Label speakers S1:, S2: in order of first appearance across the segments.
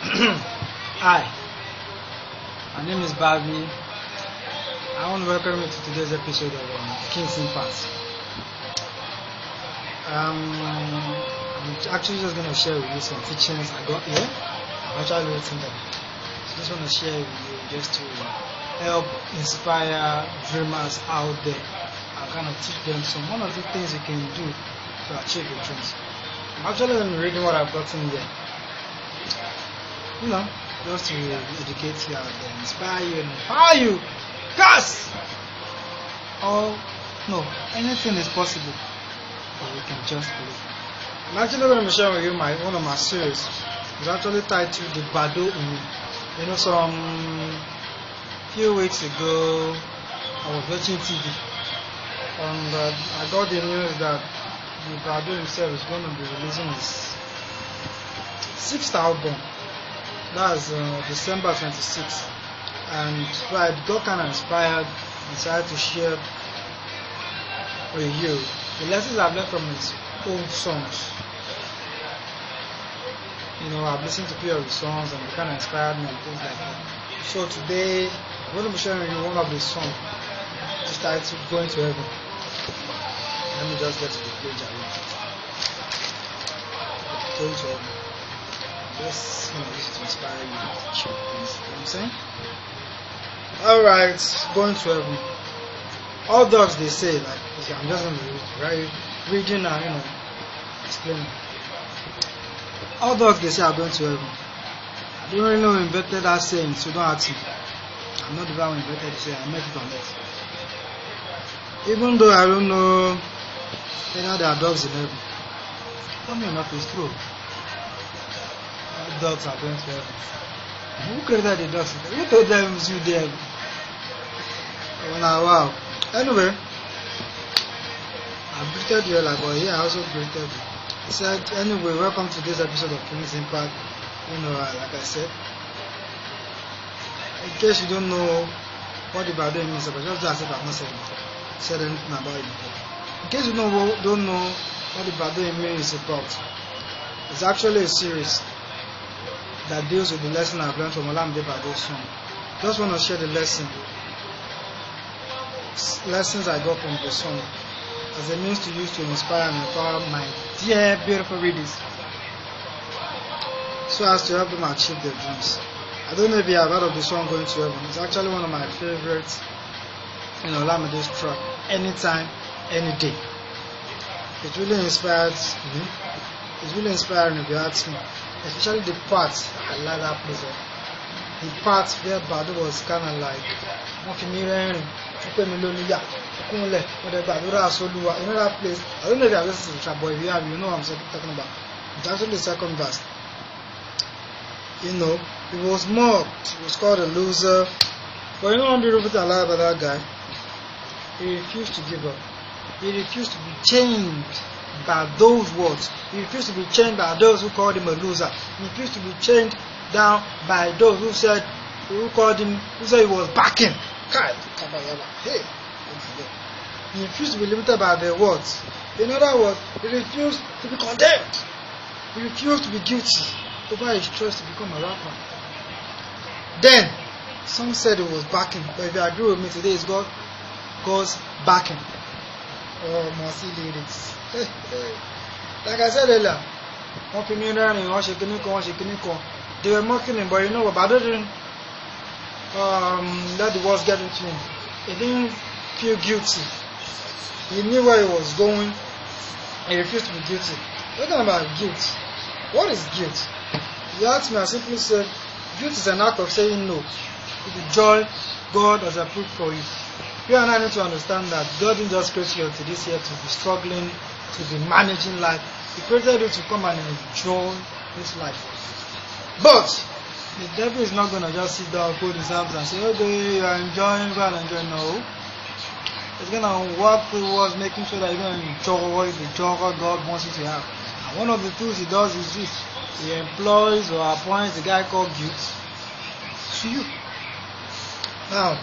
S1: Hi, my name is Bobby. I want to welcome you to today's episode of King's Impact. I'm actually just going to share with you some teachings I got here. I'm actually written them. So I just want to share with you just to help inspire dreamers out there and kind of teach them some one of the things you can do to achieve your dreams. I'm actually going to be reading what I've gotten here. Just to educate you out there, inspire you and empower you. Yes! No, anything is possible. But we can just believe. I'm actually going to be sharing with you one of my series. It's actually titled The Bado in Me. Some few weeks ago, I was watching TV. And I got the news that the Bado himself is going to be releasing his 6th album. That's December 26th. And so I got kind of inspired, decided to share with you the lessons I've learned from his old songs. I've listened to a few of his songs and they kind of inspired me and things like that. So today, I'm going to be sharing with you one of his songs. It's titled Going to Heaven. Let me just get to the page I read it. Going to Heaven. Just this to inspire you. You know what I'm saying? Alright, going to heaven. All dogs they say, like I'm just going to reading and explaining. All dogs they say are going to heaven. I don't really know who invented that saying, so don't ask me. I'm not the one who invented the saying, I met it on it. Even though I don't know whether there are dogs in heaven. Funny enough, it's true. Dogs are going to heaven. Who created the dogs? Who told them to do them? Wow. Anyway, I greeted you like, but I also greeted you. I said, anyway, welcome to this episode of King's Impact. Like I said, in case you don't know what the Bado means, but just as if I've not said anything about it before. In case you don't know what the Bado means about, it's actually a series that deals with the lesson I've learned from Olamide Bado's song. Just want to share the lessons I got from the song as a means to use to inspire and empower my dear beautiful readers, so as to help them achieve their dreams. I don't know if you have heard of the song Going to Heaven. It's actually one of my favorites in Olamide's track, anytime, any day. It really inspires me. It's really inspiring if you ask me. Especially the part, I like that place. The part where Bado was kind of like, you know that place. I don't know if you have listened to the track, but if you have, you know what I'm talking about. It's actually the second verse. He was mocked, he was called a loser. But one beautiful thing I like about that guy? He refused to give up. He refused to be chained by those words. He refused to be chained by those who called him a loser. He refused to be chained down by those who said he was backing. Hey, he refused to be limited by their words. In other words, he refused to be condemned. He refused to be guilty over his choice to become a rapper. Then, some said he was backing, but if you agree with me today, it's God's backing. Oh, mercy lyrics. Like I said earlier, they were mocking him, but you know what? Bado didn't let the words get into him. He didn't feel guilty. He knew where he was going. He refused to be guilty. Talking about guilt. What is guilt? You ask me, I simply said, guilt is an act of saying no to the joy God has approved for you. You and I need to understand that God didn't just create you to this year to be struggling, to be managing life. He created you to come and enjoy this life. But the devil is not going to just sit down, fold his arms and say, okay, you are enjoying, go and enjoy. No. He's going to work towards making sure that you're going to enjoy the joy God wants you to have. And one of the tools he does is this. He employs or appoints a guy called guilt to you. Now,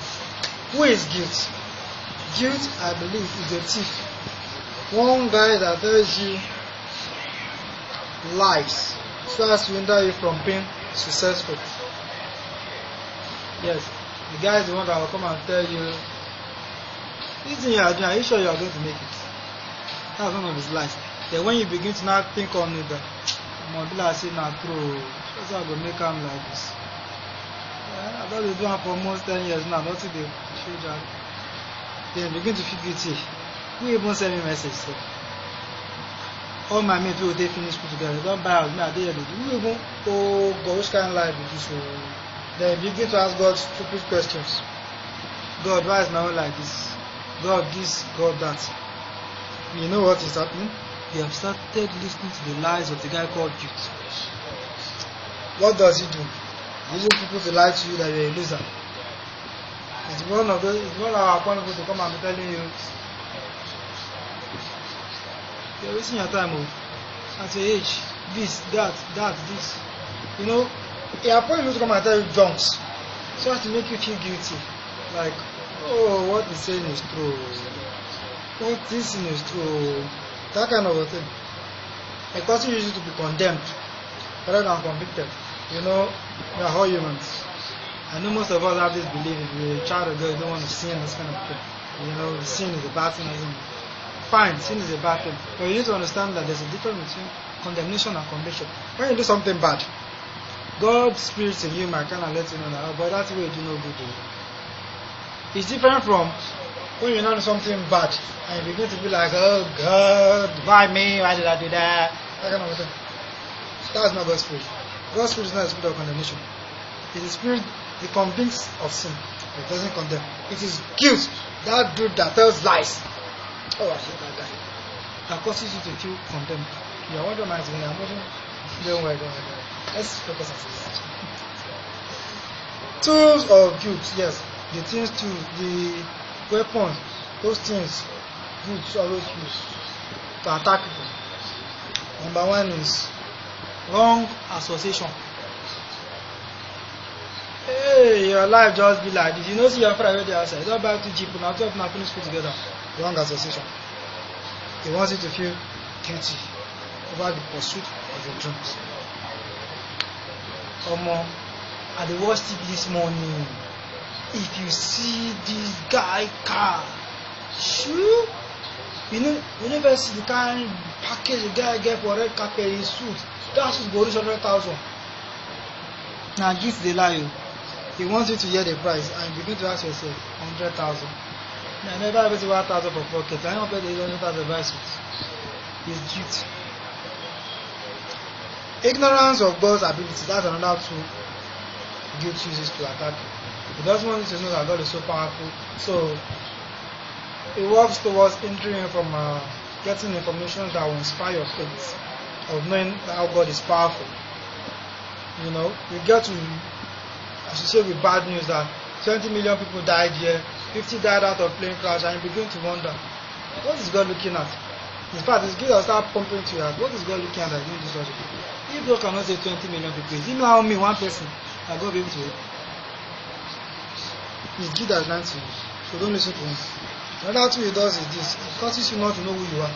S1: who is guilt? Guilt, I believe, is a thief. One guy that tells you lies so as to hinder you from pain, successful. Yes, the guy is the one that will come and tell you, this thing you are doing, are you sure you are going to make it? That's one of his lies. Then when you begin to now think on it, Mobila say na true, that's how I go make him like this. Yeah, I don't do it for almost 10 years now, nothing they show that. Then begin to feel guilty. Who even send me message? So all my mates will they finish school together. They don't buy out me at the end. You even oh God, which kind of life is this? Then begin to ask God stupid questions. God, why is my own like this? God this, God that. You know what is happening? They have started listening to the lies of the guy called guilt. What does he do? Using people to lie to you that you're a loser. It's one of our people to come and be telling you, you're wasting your time. At your age, this, that, this. You know, he appoints you to come and tell you junks, so as to make you feel guilty. Like, oh, what he's saying is true. What this thing is true. That kind of a thing. It causes you to be condemned rather than convicted. You know, we are all humans. I know most of us have this belief, if you're a child of God, you don't want to sin, this kind of thing. You know, sin is a bad thing. Fine, sin is a bad thing. But you need to understand that there's a difference between condemnation and conviction. When you do something bad, God's spirit in you might kind of let you know that, oh, but that's the way you do no good. It's different from when you're not something bad and you begin to be like, oh God, why me? Why did I do that? That kind of thing. That's not God's spirit. God's spirit is not a spirit of condemnation. It is a spirit that convicts of sin. It doesn't condemn. It is guilt. That dude that tells lies. Oh, I hate that guy. That causes you to feel condemned. You are wondering why I'm wondering. Don't worry. Let's focus on this. Tools of guilt, yes. The things to the weapons, those things good to always use to attack people. Number one is wrong association. Hey, your life just be like this. You know, see your friend already outside. Don't buy too cheap. Now, 12 now finish school together. Wrong association. He wants you to feel guilty over the pursuit of your dreams. I dey watch TV this morning. If you see this guy car, shoo, you never see the kind package the guy get for red carpet, his suit. That suit go reach 100,000. Now this the lie. He wants you to hear the price and begin to ask yourself, 100,000. I never have 1,000 for pocket. I don't pay the 100,000 buy suit. It's guilt. Ignorance of God's ability. That's another tool guilt uses to attack you. He doesn't want you to know that God is so powerful. So it works towards hindering you from getting information that will inspire your faith of knowing how God is powerful. You know, you get to associate with bad news that 20 million people died here, 50 died out of plane crash, and you begin to wonder, what is God looking at? In fact, it's good to start pumping to your heart. What is God looking at doing this logic? If God cannot say 20 million people, is it now me, one person, that God will be able to help? He's good at lying to you, so don't listen to him. Another thing he does is this: it causes you not to know who you are.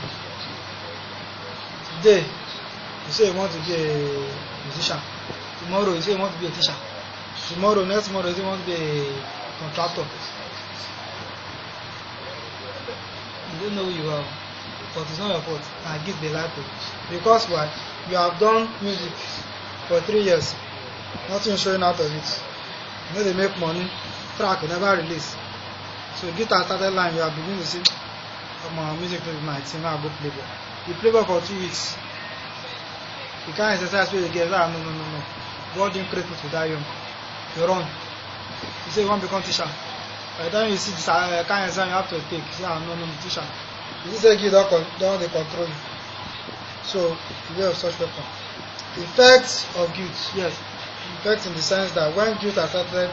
S1: Today, you say you want to be a musician. Tomorrow, you say you want to be a teacher. Tomorrow, next tomorrow, you say you want to be a contractor. You don't know who you are, but it's not your fault. I give the life to you. Because why? You have done music for 3 years, nothing showing out of it. You know they make money, track will never release. So you get started line, you are beginning to say, oh, my music will be my team, I'll go play ball. You play ball for 2 weeks. You can't exercise where you get that. No. God didn't create it with that young. You run. You say you want to become teacher. By the time you see this kind of exam you have to take, you say, no, teacher. You say you don't control you. So, beware of such weapon. Effects of guilt, yes. Effects in the sense that when guilt has started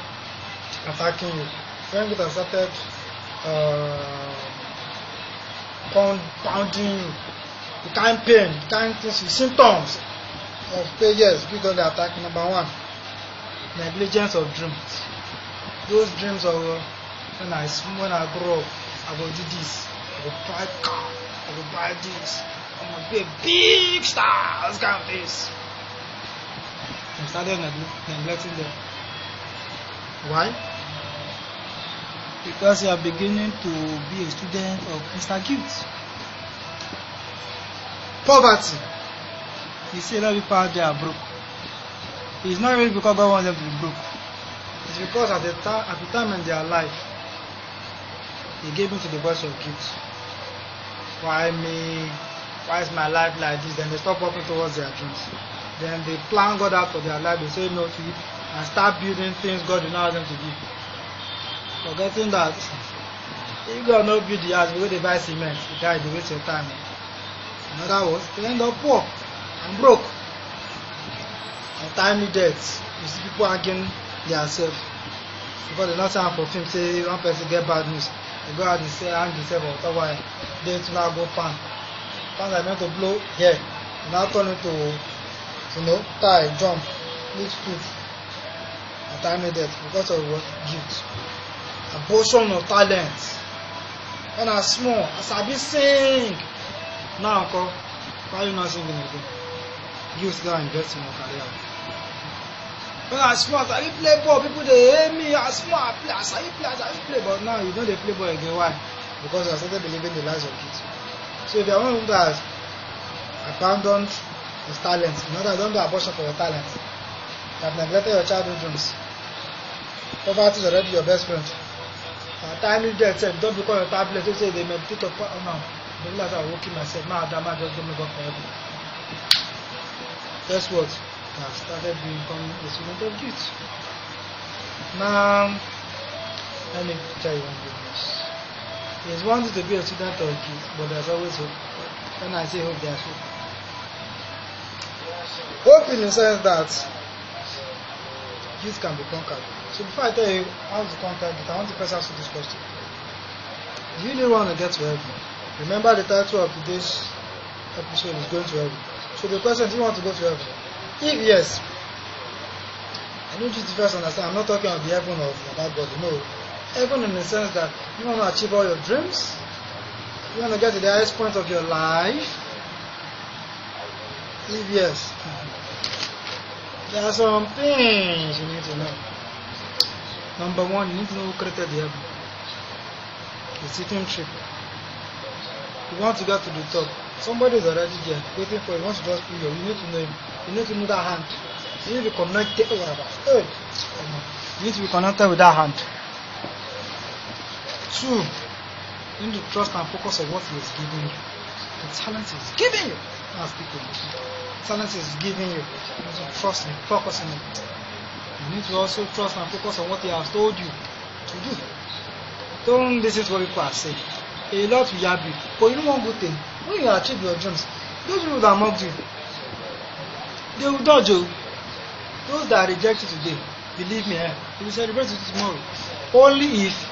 S1: attacking you, when guilt has started pounding you, the kind pain, the kind things, symptoms of pain, yes, guilt on the attack. Number one, negligence of dreams. Those dreams of when I grow up, I will do this, I will buy a car, I will buy this, I'm going to be a big star, this kind of things. you started neglecting them. Why? Because you are beginning to be a student of Mr. Guilt. Poverty. You see a lot of people out there are broke. It's not really because God wants them to be broke. It's because at the time in their life, they gave in to the voice of guilt. Why me? Why is my life like this? Then they stop working towards their dreams. Then they plan God out for their life. They say no to it and start building things God did not want them to do. Forgetting that if God not build the house, because they buy cement, the guy they waste your time. In other words, they end up poor and broke. Untimely deaths. You see people arguing themselves because they not time for film. Say one person get bad news, they go out and say hang themselves on top why they to now go pan. Pan are meant to blow here, and now turn into tie, jump, eat food. Untimely death because of what? Guilt. Abortion of talent. When I small, I sabi sing. Now uncle, why you not singing again? You still invest in your career. When I small, I sabi play ball. People they hate me. I small, I play. I sabi play. But now you don't dey play ball again. Why? Because you are started believing the lies of kids. So if you are one that has abandoned his talent, don't do abortion for your talent. You have neglected your childhood dreams. Poverty is already your best friend. Timely death said, don't become your tablet. They say they meditate upon. Oh no, the realize I'm working myself. Now that man just don't make up forever. Guess what? I have started becoming a student of guilt. Now, let me tell you one good news. It's one thing to be a student of guilt, but there's always hope. When I say hope, there's hope. Hope in the sense that guilt can be conquered. So before I tell you how to conquer it, I want to first ask you this question. Do you really want to get to heaven? Remember the title of today's episode is going to heaven. So the question is, do you want to go to heaven? If yes, I need you to first understand, I'm not talking about the heaven of that body. No. Heaven in the sense that you want to achieve all your dreams. You want to get to the highest point of your life. If yes, there are some things you need to know. Number one, you need to know who created the heaven. The sitting tree. You want to get to the top. Somebody is already there, waiting for you. Once you just pull you need to know him. You need to know that hand. You need to be connected. You need to be connected with that hand. Two, you need to trust and focus on what he is giving you. The talent is giving you. That's people. Talent is giving you. You need to trust him, focus on it. You need to also trust and focus on what he has told you to do. Don't listen to what people are saying. A lot will yab you, but you know one good thing. When you achieve your dreams, those people that mocked you, they will dodge you. Those that reject you today, believe me, they will celebrate you tomorrow. Only if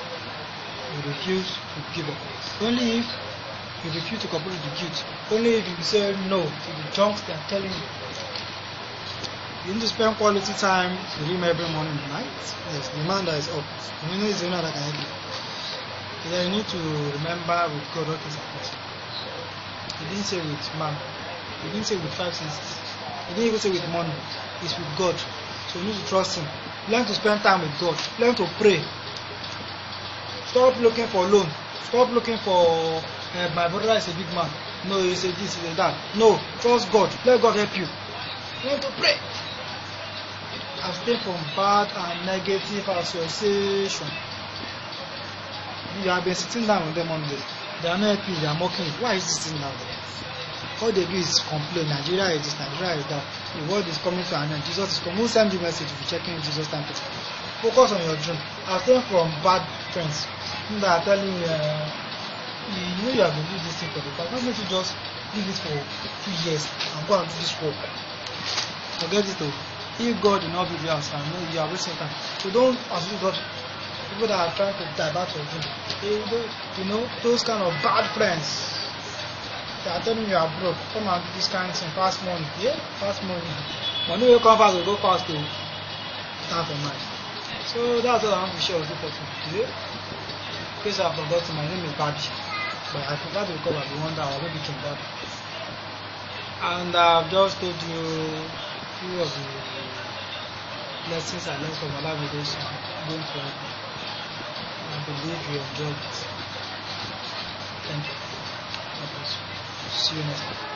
S1: you refuse to give up. Only if you refuse to cooperate with the guilt. Only if you say no to the junks they are telling you. You need to spend quality time with him every morning and night. Yes, the man that is up. You know he's the one that can help you. Then you need to remember with God what is important. He didn't say with man. He didn't say with 5 senses. He didn't even say with money. It's with God. So you need to trust him. Learn to spend time with God. Learn to pray. Stop looking for loan. Stop looking for my brother is a big man. No, he said this, he said that. No, trust God. Let God help you. Learn to pray. Abstain from bad and negative association. You have been sitting down with them on this. They are not happy, they are mocking you. Why is this sitting down there? All they do is complain. Nigeria is this, Nigeria is that. The world is coming to an end. Jesus is coming. Who send you message? You'll be checking Jesus time. Focus on your dream. Abstain from bad friends. People that are telling you, you know you have been doing this thing for the past. Why don't you just leave it for 2 years and go and do this work? Forget it all. If God did not build your house, you are wasting time. So don't assume God. People that are trying to divert your dream. You know, those kind of bad friends. They are telling you are broke. Come and do this kind of thing. Fast money. Yeah? Fast money. Money will come fast, will go fast too. Time for night. So that's what I want to share with you for today. In case I forgot, my name is Babi. But I forgot to recover the one that I already came back. And I've just told you few of the lessons I learned from other videos I'm going for it. I believe you enjoyed it. Thank you. God bless you. See you next time.